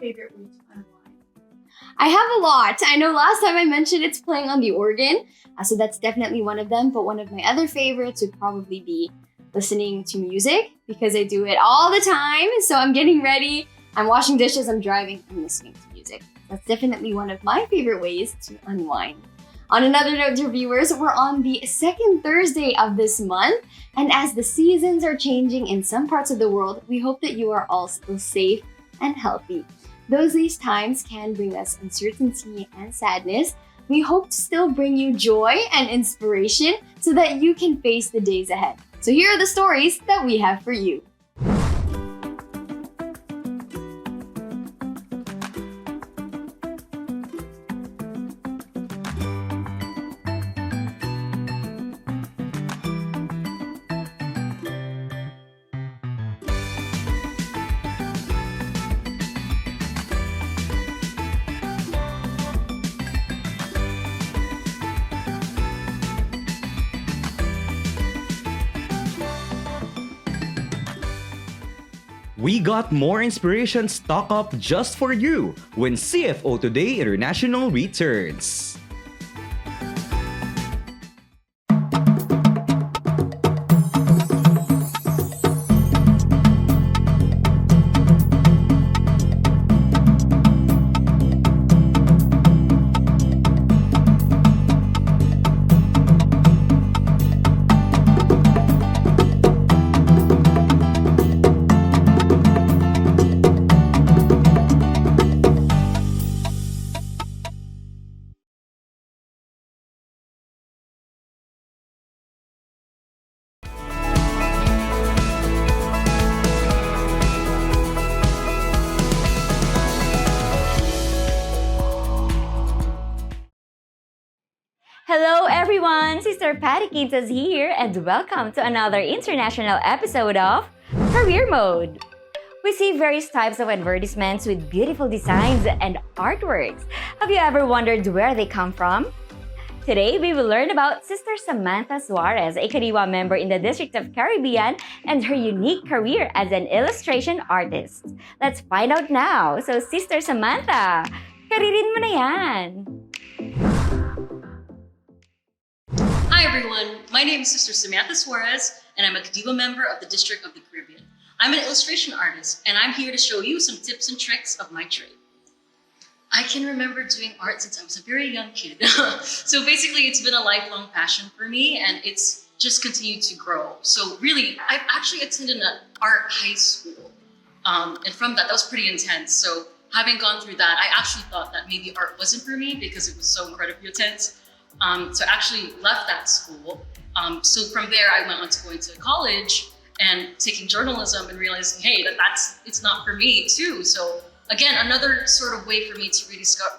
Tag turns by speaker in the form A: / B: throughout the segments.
A: favorite way to unwind?
B: I have a lot. I know last time I mentioned it's playing on the organ, so that's definitely one of them. But one of my other favorites would probably be listening to music because I do it all the time. So I'm getting ready, I'm washing dishes, I'm driving, I'm listening to music. That's definitely one of my favorite ways to unwind. On another note, dear viewers, we're on the second Thursday of this month. And as the seasons are changing in some parts of the world, we hope that you are all still safe and healthy. Though these times can bring us uncertainty and sadness, we hope to still bring you joy and inspiration so that you can face the days ahead. So here are the stories that we have for you.
C: We got more inspiration stock up just for you when CFO Today International returns.
D: Hello everyone, Sister Patty Quintas here and welcome to another international episode of Career Mode. We see various types of advertisements with beautiful designs and artworks. Have you ever wondered where they come from? Today, we will learn about Sister Samantha Suarez, a Kariwa member in the District of Caribbean, and her unique career as an illustration artist. Let's find out now. So, Sister Samantha, karirin mo na yan!
E: Hi everyone, my name is Sister Samantha Suarez and I'm a Kadiwa member of the District of the Caribbean. I'm an illustration artist and I'm here to show you some tips and tricks of my trade. I can remember doing art since I was a very young kid. So basically it's been a lifelong passion for me and it's just continued to grow. So really, I've actually attended an art high school. And from that was pretty intense. So having gone through that, I actually thought that maybe art wasn't for me because it was so incredibly intense. So I actually left that school. So from there, I went on to going to college and taking journalism and realizing, hey, it's not for me too. So again, another sort of way for me to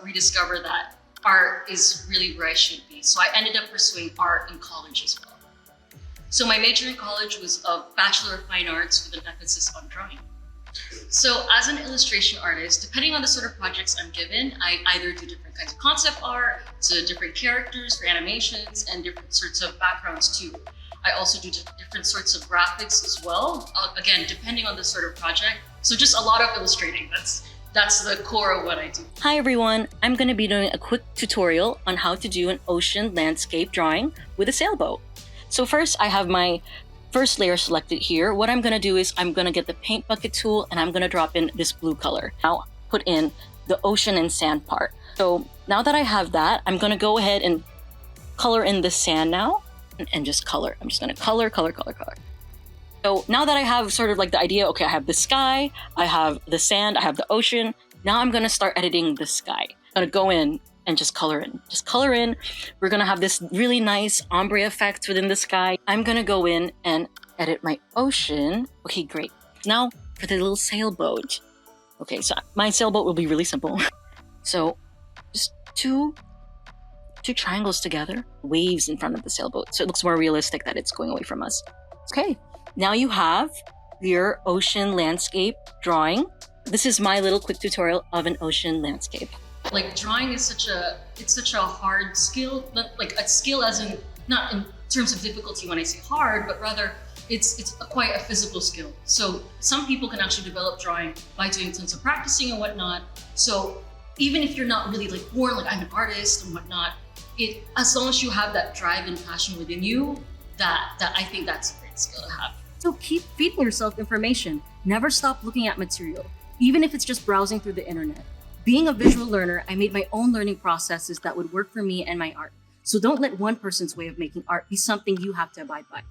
E: rediscover that art is really where I should be. So I ended up pursuing art in college as well. So my major in college was a Bachelor of Fine Arts with an emphasis on drawing. So as an illustration artist, depending on the sort of projects I'm given, I either do different kinds of concept art, to different characters for animations, and different sorts of backgrounds too. I also do different sorts of graphics as well, again, depending on the sort of project. So just a lot of illustrating, that's the core of what I do.
F: Hi everyone, I'm going to be doing a quick tutorial on how to do an ocean landscape drawing with a sailboat. So first I have my first layer selected here. What I'm going to do is I'm going to get the paint bucket tool and I'm going to drop in this blue color. Now put in the ocean and sand part. So now that I have that, I'm going to go ahead and color in the sand now and just color. I'm just going to color. So now that I have sort of like the idea, okay, I have the sky, I have the sand, I have the ocean. Now I'm going to start editing the sky. I'm going to go in and just color in. We're gonna have this really nice ombre effect within the sky. I'm gonna go in and edit my ocean. Okay, great. Now for the little sailboat. Okay, so my sailboat will be really simple. So just two triangles together, waves in front of the sailboat. So it looks more realistic that it's going away from us. Okay, now you have your ocean landscape drawing. This is my little quick tutorial of an ocean landscape.
E: Like drawing is such a hard skill, but like a skill as in, not in terms of difficulty when I say hard, but rather it's quite a physical skill. So some people can actually develop drawing by doing tons of practicing and whatnot. So even if you're not really like born like I'm an artist and whatnot, it as long as you have that drive and passion within you, that I think that's a great skill to have.
F: So keep feeding yourself information. Never stop looking at material, even if it's just browsing through the internet. Being a visual learner, I made my own learning processes that would work for me and my art. So don't let one person's way of making art be something you have to abide by.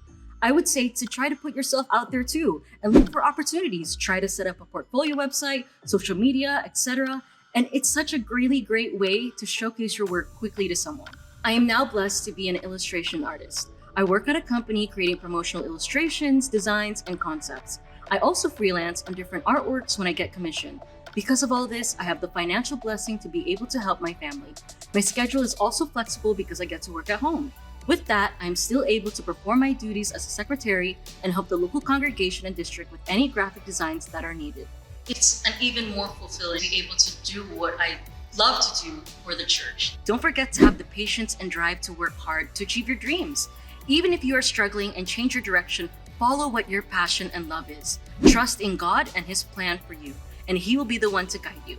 F: I would say to try to put yourself out there too and look for opportunities. Try to set up a portfolio website, social media, etc. And it's such a really great way to showcase your work quickly to someone. I am now blessed to be an illustration artist. I work at a company creating promotional illustrations, designs, and concepts. I also freelance on different artworks when I get commissioned. Because of all this, I have the financial blessing to be able to help my family. My schedule is also flexible because I get to work at home. With that, I'm still able to perform my duties as a secretary and help the local congregation and district with any graphic designs that are needed.
E: It's an even more fulfilling to be able to do what I love to do for the church.
F: Don't forget to have the patience and drive to work hard to achieve your dreams. Even if you are struggling and change your direction, follow what your passion and love is. Trust in God and His plan for you, and He will be the one to guide you.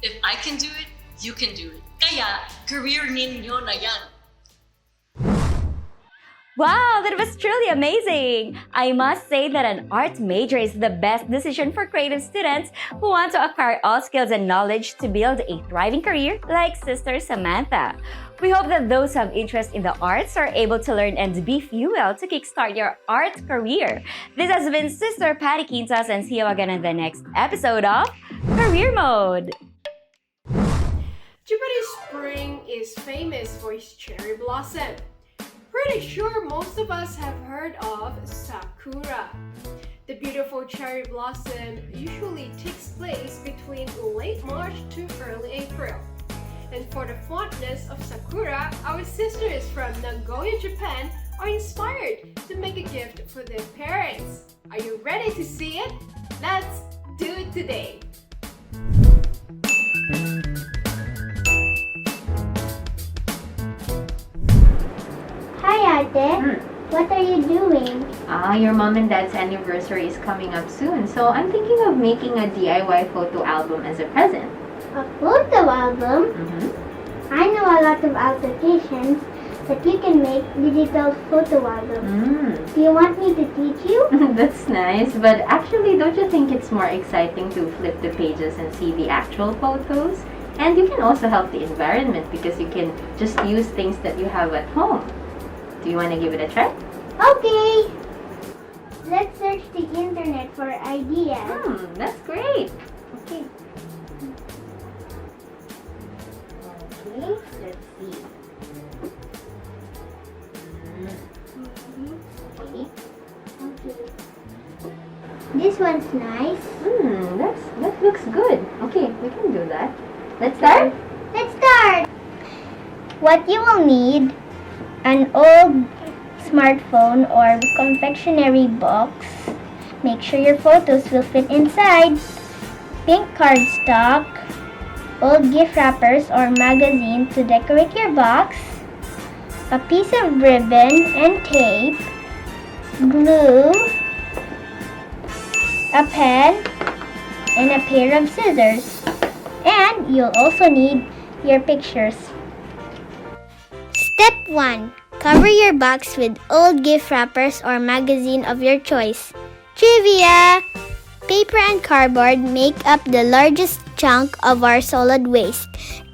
E: If I can do it, you can do it. Kaya, career ninyo na yan.
D: Wow, that was truly amazing! I must say that an art major is the best decision for creative students who want to acquire all skills and knowledge to build a thriving career like Sister Samantha. We hope that those who have interest in the arts are able to learn and be fuel to kickstart your art career. This has been Sister Patty Quintas, and see you again in the next episode of Career Mode.
A: Jupiter Spring is famous for its cherry blossom. Pretty sure most of us have heard of Sakura. The beautiful cherry blossom usually takes place between late March to early April. And for the fondness of Sakura, our sisters from Nagoya, Japan are inspired to make a gift for their parents. Are you ready to see it? Let's do it today!
G: Hi, Ate. What are you doing?
H: Your mom and dad's anniversary is coming up soon, so I'm thinking of making a DIY photo album as a present.
G: A photo album? I know a lot of applications that you can make digital photo albums. Do you want me to teach you?
H: That's nice, but actually, don't you think it's more exciting to flip the pages and see the actual photos? And you can also help the environment because you can just use things that you have at home. Do you want to give it a try?
G: Okay. Let's search the internet for ideas.
H: That's great.
G: Okay.
H: Okay, let's see. Okay.
G: This one's nice.
H: That looks good. Okay, we can do that. Let's start?
G: Let's start. What you will need: an old smartphone or confectionery box. Make sure your photos will fit inside. Pink cardstock, old gift wrappers or magazine to decorate your box, a piece of ribbon and tape, glue, a pen, and a pair of scissors. And you'll also need your pictures. Step 1. Cover your box with old gift wrappers or magazine of your choice. Trivia! Paper and cardboard make up the largest chunk of our solid waste,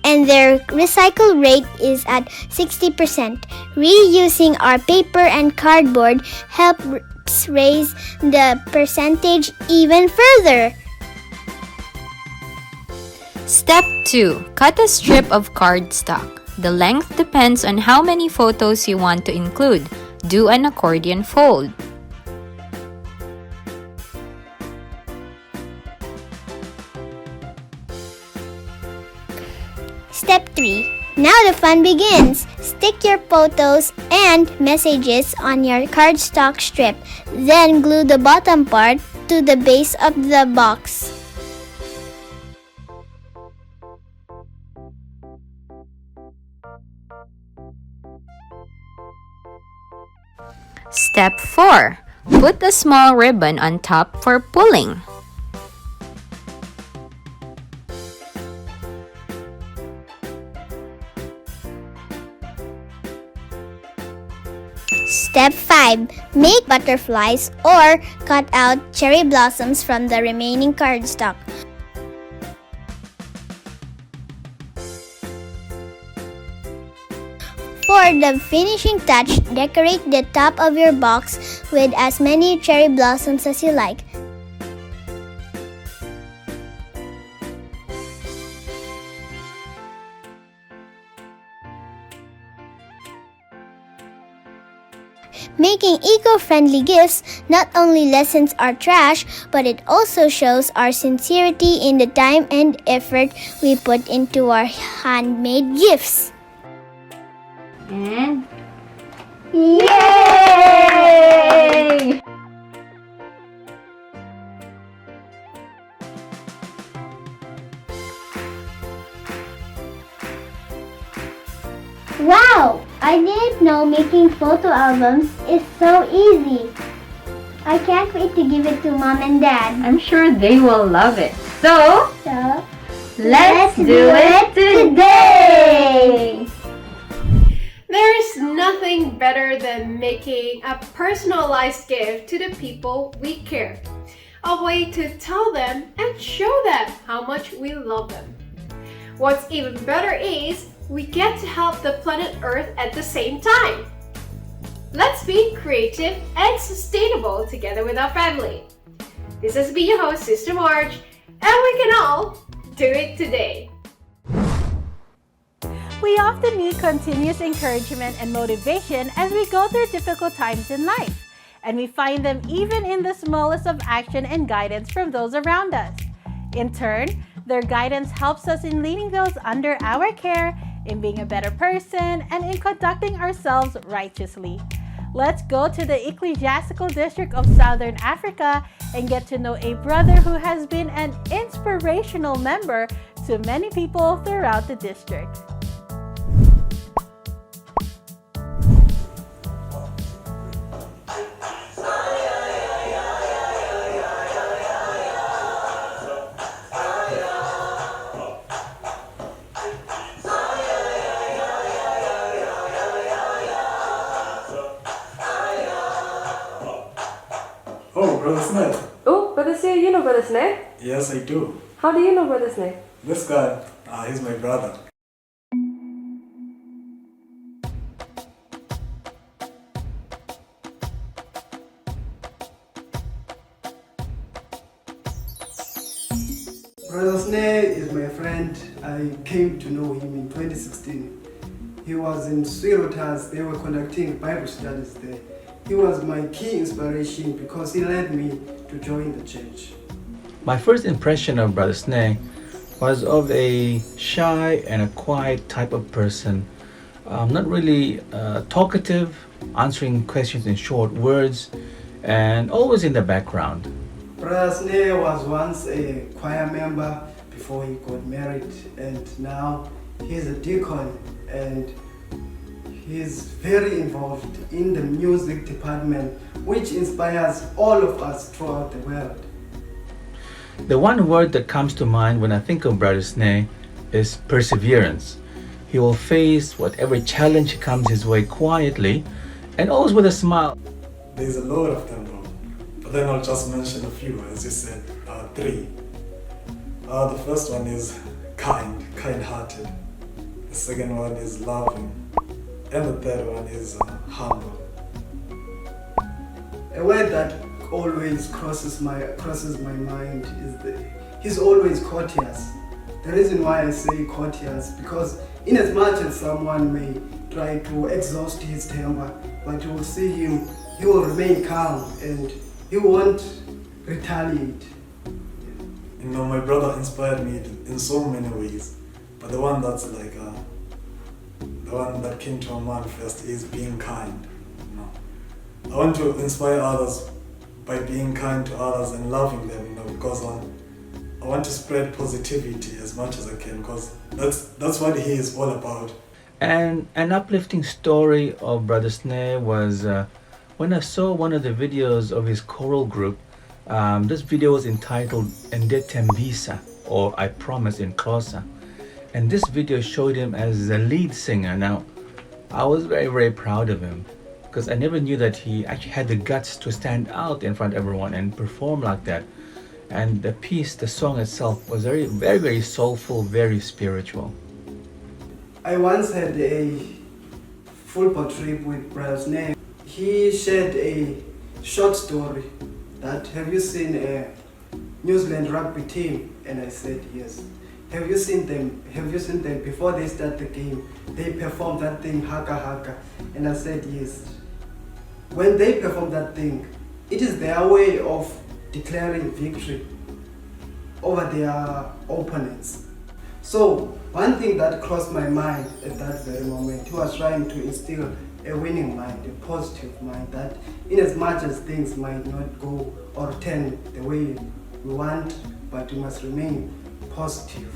G: and their recycle rate is at 60%. Reusing our paper and cardboard helps raise the percentage even further.
I: Step 2. Cut a strip of cardstock. The length depends on how many photos you want to include. Do an accordion fold.
G: Step 3. Now the fun begins. Stick your photos and messages on your cardstock strip. Then glue the bottom part to the base of the box.
I: Step 4. Put a small ribbon on top for pulling.
G: Step 5. Make butterflies or cut out cherry blossoms from the remaining cardstock. For the finishing touch, decorate the top of your box with as many cherry blossoms as you like. Making eco-friendly gifts not only lessens our trash, but it also shows our sincerity in the time and effort we put into our handmade gifts.
B: And yay!
G: Wow! I didn't know making photo albums is so easy. I can't wait to give it to Mom and Dad.
H: I'm sure they will love it. So,
G: So,
H: let's do it today!
A: There is nothing better than making a personalized gift to the people we care. A way to tell them and show them how much we love them. What's even better is we get to help the planet Earth at the same time. Let's be creative and sustainable together with our family. This has been your host, Sister Marge, and we can all do it today.
J: We often need continuous encouragement and motivation as we go through difficult times in life, and we find them even in the smallest of action and guidance from those around us. In turn, their guidance helps us in leading those under our care, in being a better person, and in conducting ourselves righteously. Let's go to the Ecclesiastical District of Southern Africa and get to know a brother who has been an inspirational member to many people throughout the district.
K: Oh, Brother Smith.
L: Oh, Brother Smith, you know Brother Smith?
K: Yes, I do.
L: How do you know Brother Smith?
K: This guy, he's my brother. Brother Sneh is my friend. I came to know him in 2016. He was in Suarez. They were conducting Bible studies there. He was my key inspiration because he led me to join the church.
M: My first impression of Brother Sneh was of a shy and a quiet type of person, not really talkative, answering questions in short words, and always in the background.
K: Brother Sneh was once a choir member before he got married, and now he's a deacon, and he's very involved in the music department, which inspires all of us throughout the world.
M: The one word that comes to mind when I think of Brother Sneh is perseverance. He will face whatever challenge comes his way quietly and always with a smile.
K: There's a lot of them, bro. But then I'll just mention a few, as you said, three. The first one is kind-hearted. The second one is loving. And the third one is humble. A word that always crosses my mind is that he's always courteous. The reason why I say courteous, because in as much as someone may try to exhaust his temper, but you will see him, he will remain calm and he won't retaliate. You know, my brother inspired me in so many ways, but the one that's like the one that came to my mind first is being kind. You know, I want to inspire others by being kind to others and loving them, you know, because I want to spread positivity as much as I can, because that's what he is all about.
M: And an uplifting story of Brother Sneh was when I saw one of the videos of his choral group, this video was entitled Ende Tembisa, or I Promise in Xhosa. And this video showed him as the lead singer. Now, I was very, very proud of him because I never knew that he actually had the guts to stand out in front of everyone and perform like that. And the piece, the song itself, was very, very, very soulful, very spiritual.
K: I once had a football trip with Brother Snake. He shared a short story that, have you seen a New Zealand rugby team? And I said yes. Have you seen them? Have you seen them before they start the game? They perform that thing, haka haka. And I said yes. When they perform that thing, it is their way of declaring victory over their opponents. So one thing that crossed my mind at that very moment, he was trying to instill a winning mind, a positive mind, that in as much as things might not go or turn the way we want, but we must remain positive.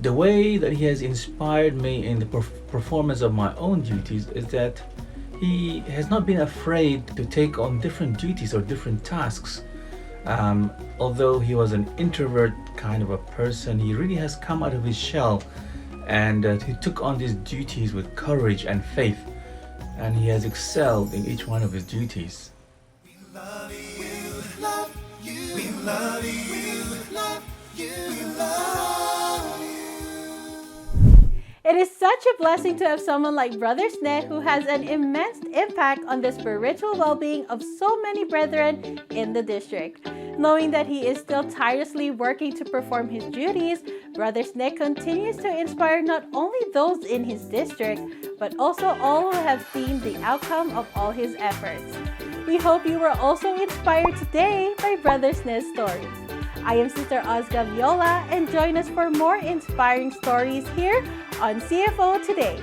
M: The way that he has inspired me in the performance of my own duties is that he has not been afraid to take on different duties or different tasks. Although he was an introvert kind of a person, he really has come out of his shell, and he took on these duties with courage and faith, and he has excelled in each one of his duties.
J: It is such a blessing to have someone like Brother Sneh who has an immense impact on the spiritual well-being of so many brethren in the district. Knowing that he is still tirelessly working to perform his duties, Brother Sneh continues to inspire not only those in his district, but also all who have seen the outcome of all his efforts. We hope you were also inspired today by Brother Sneh's stories. I am Sister Ozga Viola, and join us for more inspiring stories here on CFO Today.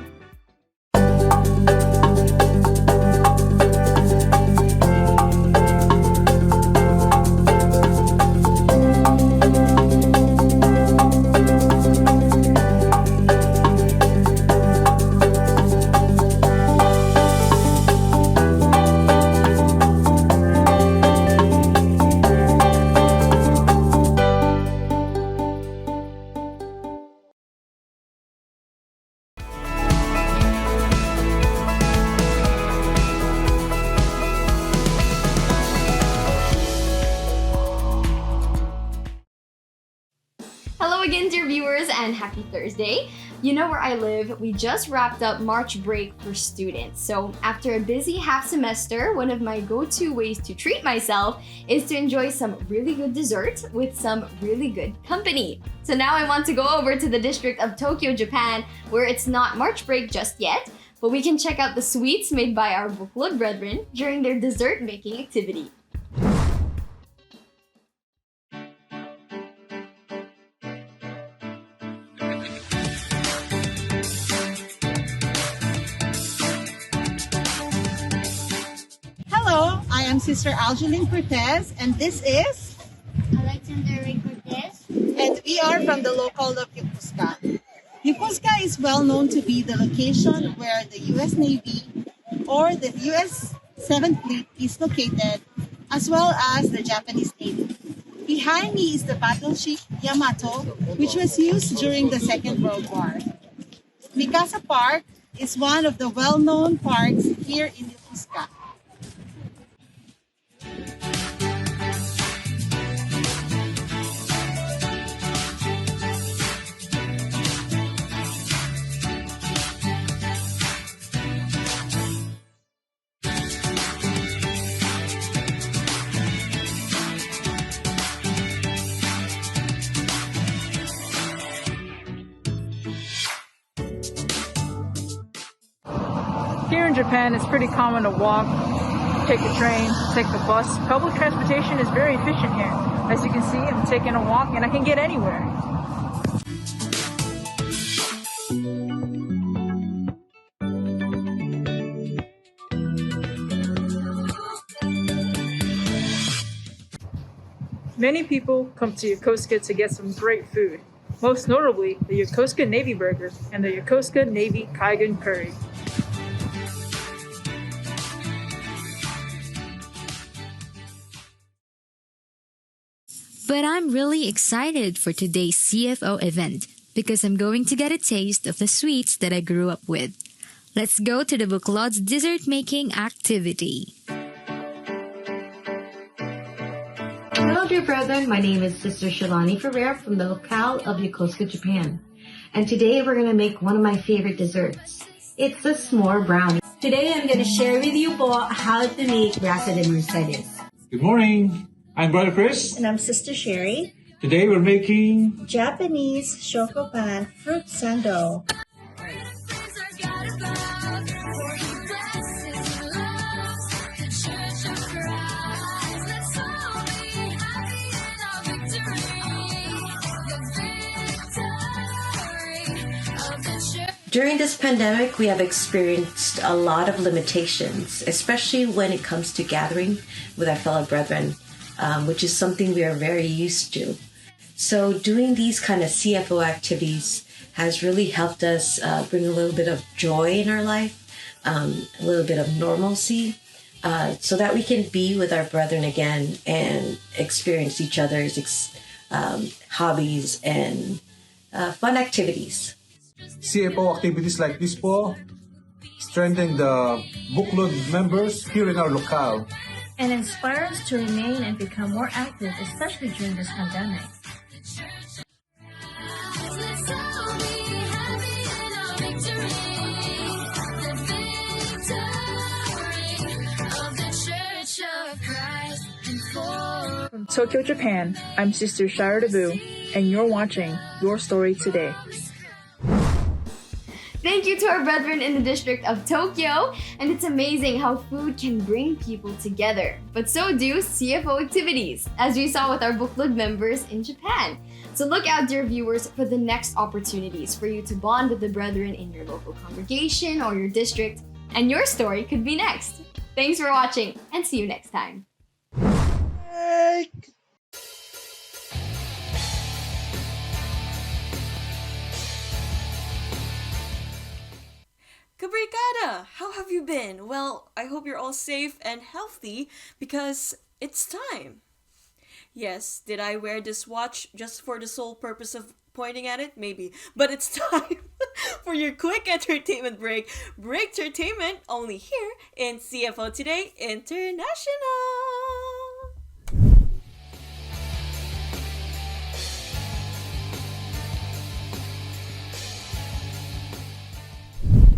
B: Hello again, dear viewers, and happy Thursday. You know where I live, we just wrapped up March break for students. So after a busy half semester, one of my go-to ways to treat myself is to enjoy some really good dessert with some really good company. So now I want to go over to the district of Tokyo, Japan, where it's not March break just yet, but we can check out the sweets made by our Buklod brethren during their dessert making activity.
N: Hello, I am Sister Algeline Cortez, and this is
G: Alexander Ray Cortez.
N: and we are from the local of Yokosuka. Yokosuka is well known to be the location where the U.S. Navy or the U.S. 7th Fleet is located, as well as the Japanese Navy. Behind me is the battleship Yamato, which was used during the Second World War. Mikasa Park is one of the well-known parks here in Yokosuka.
O: Here in Japan, it's pretty common to walk, take the train, take the bus. Public transportation is very efficient here. As you can see, I'm taking a walk and I can get anywhere. Many people come to Yokosuka to get some great food, most notably the Yokosuka Navy Burger and the Yokosuka Navy Kaigan Curry.
P: But I'm really excited for today's CFO event because I'm going to get a taste of the sweets that I grew up with. Let's go to the Buklod's dessert making activity.
Q: Hello, dear brethren. My name is Sister Shalani Ferrer from the locale of Yokosuka, Japan. And today we're going to make one of my favorite desserts. It's the s'more brownie.
R: Today I'm going to share with you po how to make Brasa de Mercedes.
S: Good morning. I'm Brother Chris.
R: And I'm Sister Sherry.
S: Today we're making
R: Japanese shokopan fruit sando.
Q: During this pandemic, we have experienced a lot of limitations, especially when it comes to gathering with our fellow brethren, which is something we are very used to. So doing these kind of CFO activities has really helped us bring a little bit of joy in our life, a little bit of normalcy, so that we can be with our brethren again and experience each other's hobbies and fun activities.
S: CFO activities like this po strengthen the Buklod members here in our locale.
R: And inspire us to remain and become more active, especially during this pandemic.
O: From Tokyo, Japan, I'm Sister Shara Debu, and you're watching Your Story Today.
B: Thank you to our brethren in the district of Tokyo, and it's amazing how food can bring people together. But so do CFO activities, as we saw with our Buklod members in Japan. So look out, dear viewers, for the next opportunities for you to bond with the brethren in your local congregation or your district, and your story could be next. Thanks for watching, and see you next time.
T: Kabrikada, how have you been? Well, I hope you're all safe and healthy because it's time. Yes, did I wear this watch just for the sole purpose of pointing at it? Maybe. But it's time for your quick entertainment break. Break entertainment only here in CFO Today International.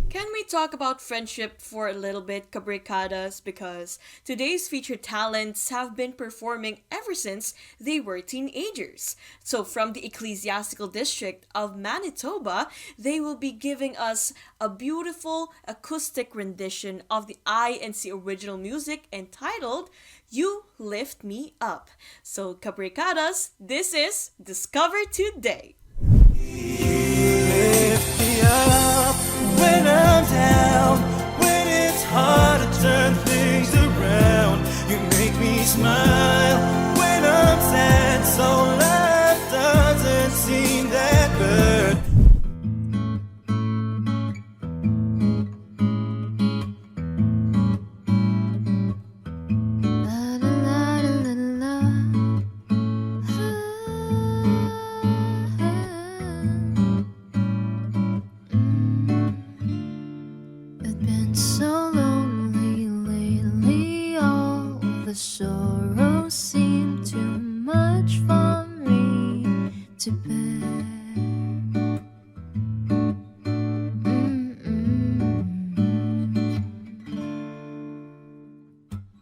T: Can we talk about friendship for a little bit, Cabricadas? Because today's featured talents have been performing ever since they were teenagers. So from the Ecclesiastical District of Manitoba, they will be giving us a beautiful acoustic rendition of the INC original music entitled You Lift Me Up. So Cabricadas, this is Discover Today.
U: Lift me up when I'm down, when it's hard to turn things around. You make me smile when I'm sad, so life doesn't seem that good.
V: Sorrow seemed too much for me to bear.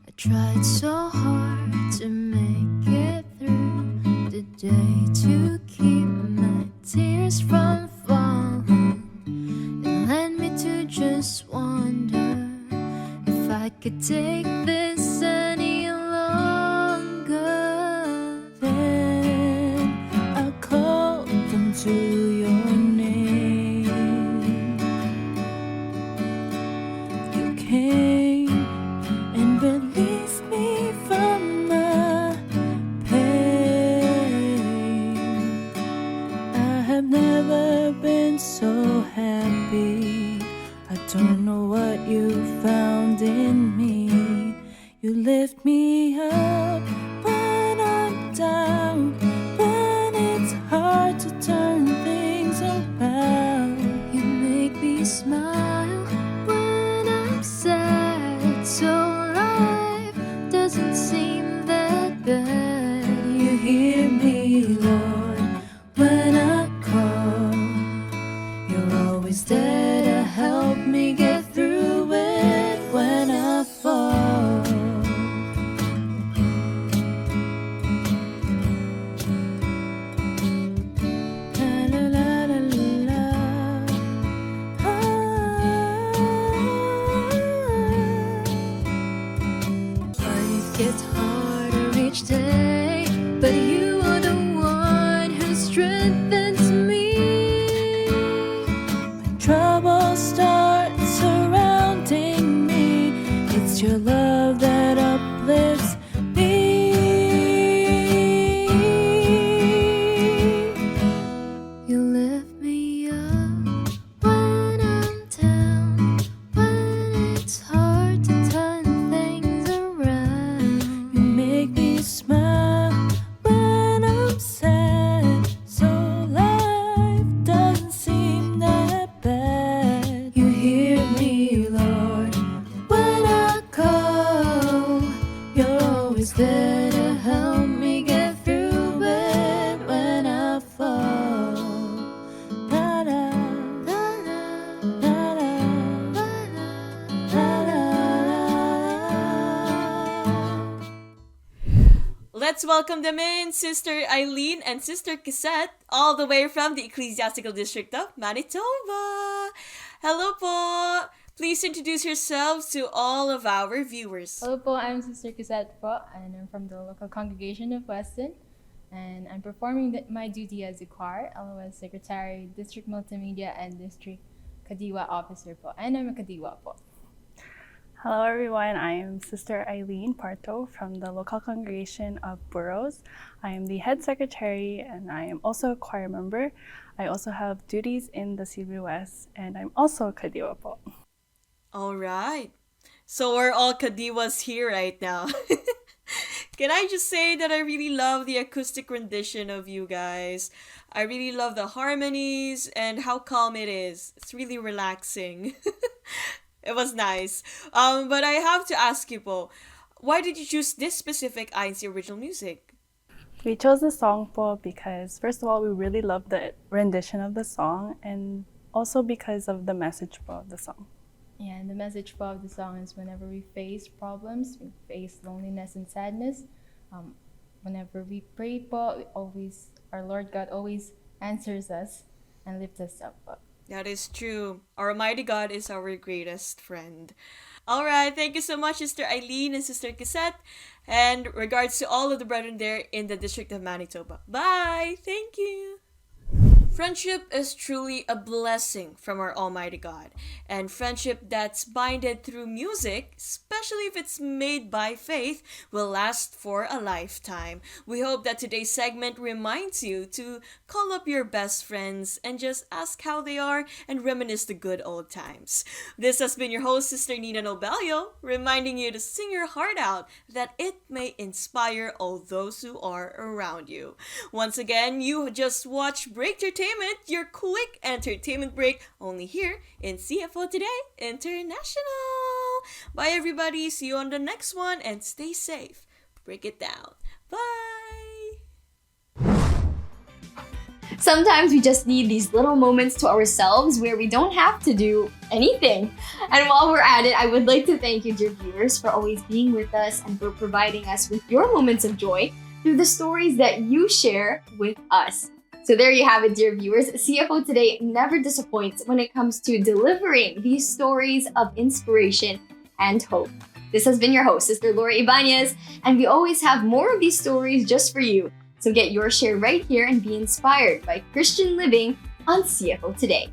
V: I tried so hard to make it through the day, to keep my tears from falling. It led me to just wonder if I could take this any longer. Then I called into your name. You came and released me from my pain. I have never been so happy. I don't know what you found in me. You lift me up when I'm down.
U: around when it's hard to turn things around.
V: You make me smile when I'm sad, so life doesn't seem that bad.
U: You hear me, Lord, when I call. You're always there to help me get through it when I fall. La, la, la, la, la.
V: Life gets harder each day, but you are the one who strengthens me.
U: Trouble starts surrounding me. It's your love that uplifts me.
V: You lift me up when I'm down, when it's hard to turn things around.
U: You make me smile when I'm sad, so life doesn't seem that bad. You hear me, Lord, when I call. You're always there to help me get through it when I fall. La, la, la, la, la, la, la.
T: Let's welcome them in, Sister Eileen and Sister Cassette, all the way from the Ecclesiastical District of Manitoba. Hello po! Please introduce yourselves to all of our viewers.
C: Hello po, I'm Sister Cassette po, and I'm from the local congregation of Weston, and I'm performing my duty as a choir, LOS Secretary, District Multimedia, and District Kadiwa Officer po, and I'm a Kadiwa po.
F: Hello everyone, I am Sister Eileen Parto from the local congregation of Burrows. I am the head secretary and I am also a choir member. I also have duties in the Cebu West and I'm also a Kadiwa po.
T: All right. So we're all Kadiwas here right now. Can I just say that I really love the acoustic rendition of you guys. I really love the harmonies and how calm it is. It's really relaxing. It was nice. But I have to ask you po, why did you choose this specific INC original music?
F: We chose the song po because first of all, we really love the rendition of the song and also because of the message po of the song.
C: Yeah, and the message po of the song is whenever we face problems, we face loneliness and sadness, whenever we pray po, our Lord God always answers us and lifts us up po.
T: That is true. Our Almighty God is our greatest friend. All right, thank you so much, Sister Eileen and Sister Cassette. And regards to all of the brethren there in the District of Manitoba. Bye! Thank you! Friendship is truly a blessing from our Almighty God. And friendship that's binded through music, especially if it's made by faith, will last for a lifetime. We hope that today's segment reminds you to call up your best friends and just ask how they are and reminisce the good old times. This has been your host, Sister Nina Nobelio, reminding you to sing your heart out that it may inspire all those who are around you. Once again, you just watched Breaktertainment, your quick entertainment break, only here in CFO Today International. Bye everybody, see you on the next one and stay safe. Break it down. Bye!
B: Sometimes we just need these little moments to ourselves where we don't have to do anything. And while we're at it, I would like to thank you, dear viewers, for always being with us and for providing us with your moments of joy through the stories that you share with us. So there you have it, dear viewers. CFO Today never disappoints when it comes to delivering these stories of inspiration and hope. This has been your host, Sister Laura Ibanez, and we always have more of these stories just for you. So get your share right here and be inspired by Christian living on CFO Today.